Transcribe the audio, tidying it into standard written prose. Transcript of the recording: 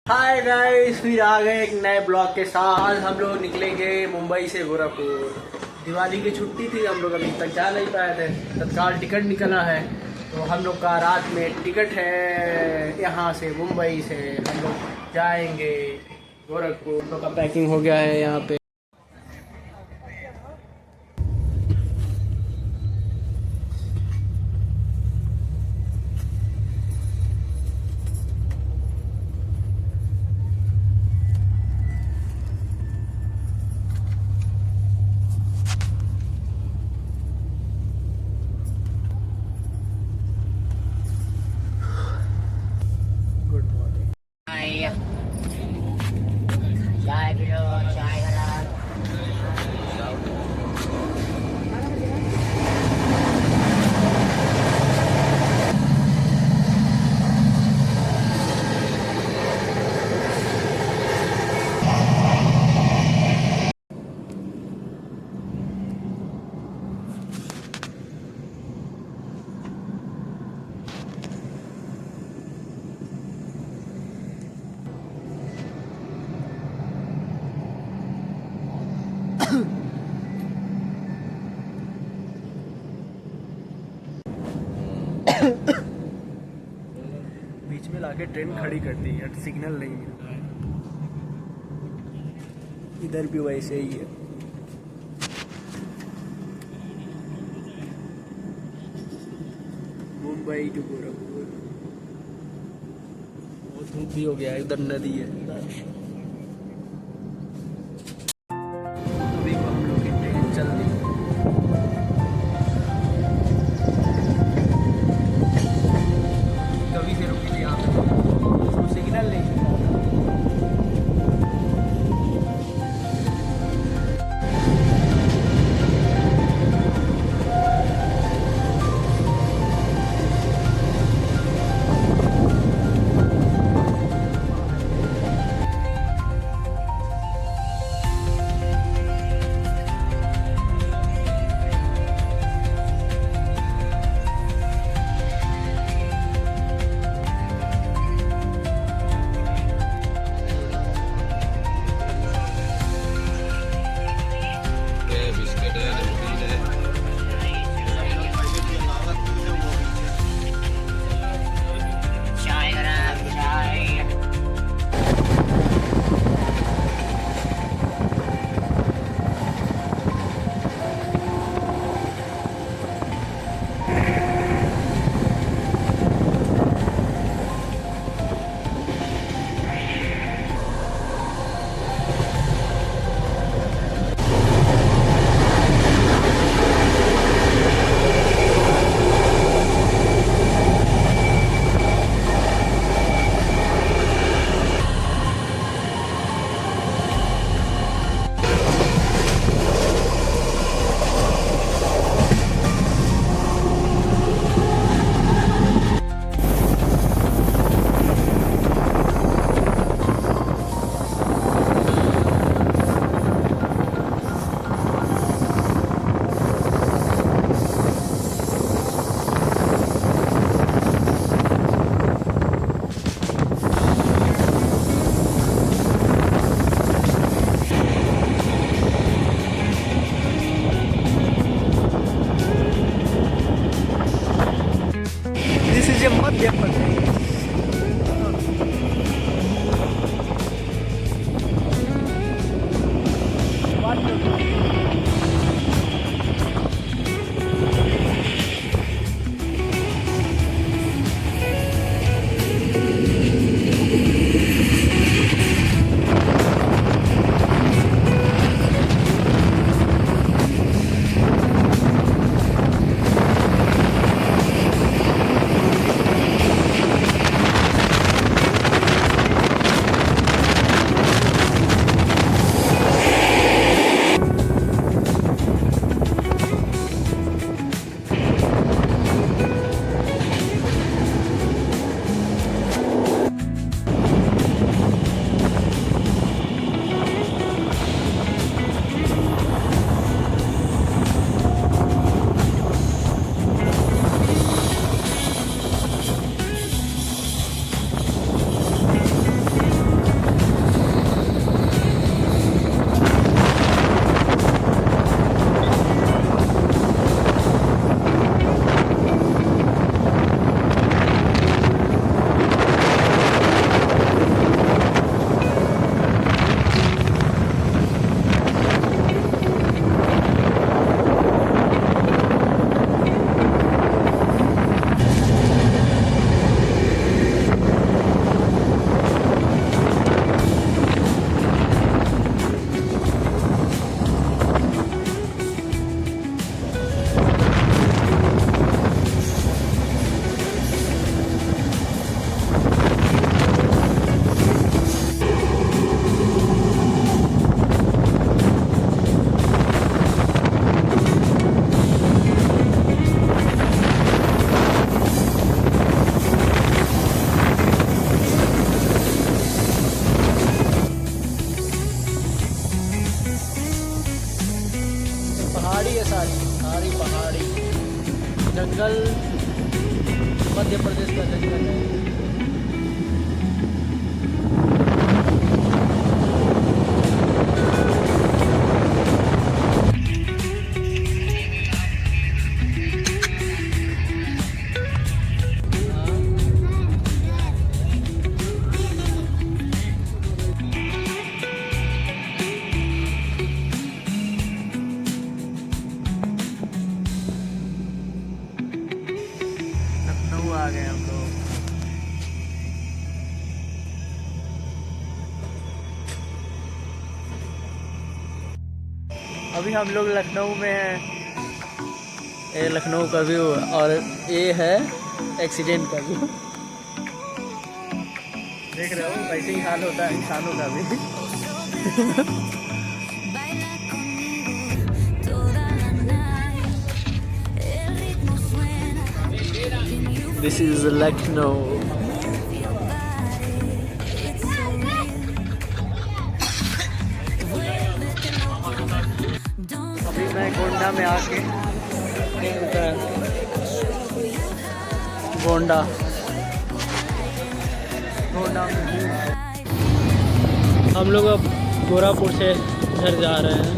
Hi guys, फिर आ गए एक नए ब्लॉग के साथ। आज हम लोग निकलेंगे मुंबई से गोरखपुर। दिवाली की छुट्टी थी, हम लोग अभी तक जा नहीं पाए थे। तत्काल टिकट निकला है तो हम लोग का रात में टिकट है। यहाँ से मुंबई से हम लोग जाएंगे गोरखपुर। हम लोग का पैकिंग हो गया है यहाँ पे। Good morning. चाय पी लो, चाय वाला। बीच में लाके ट्रेन खड़ी कर दी है, सिग्नल नहीं मिल रहा है। इधर भी वैसे ही है। मुंबई टू गोरखपुर। बहुत धूप भी हो गया है, इधर नदी है। अभी को हम लोग की ट्रेन चल रही है। कभी से रुकी थी यहाँ पे, सिग्नल नहीं मिल रहा था। जंगल, मध्य प्रदेश का जंगल है। लखनऊ आ गए हम लोग। अभी हम लोग लखनऊ में हैं। ये लखनऊ का व्यू और ये है एक्सीडेंट का व्यू। देख रहे हो वैसे ही हाल होता है इंसानों का भी। This is Lucknow. अभी मैं गोंडा में आके गोंडा में हम लोग अब गोरखपुर से घर जा रहे हैं।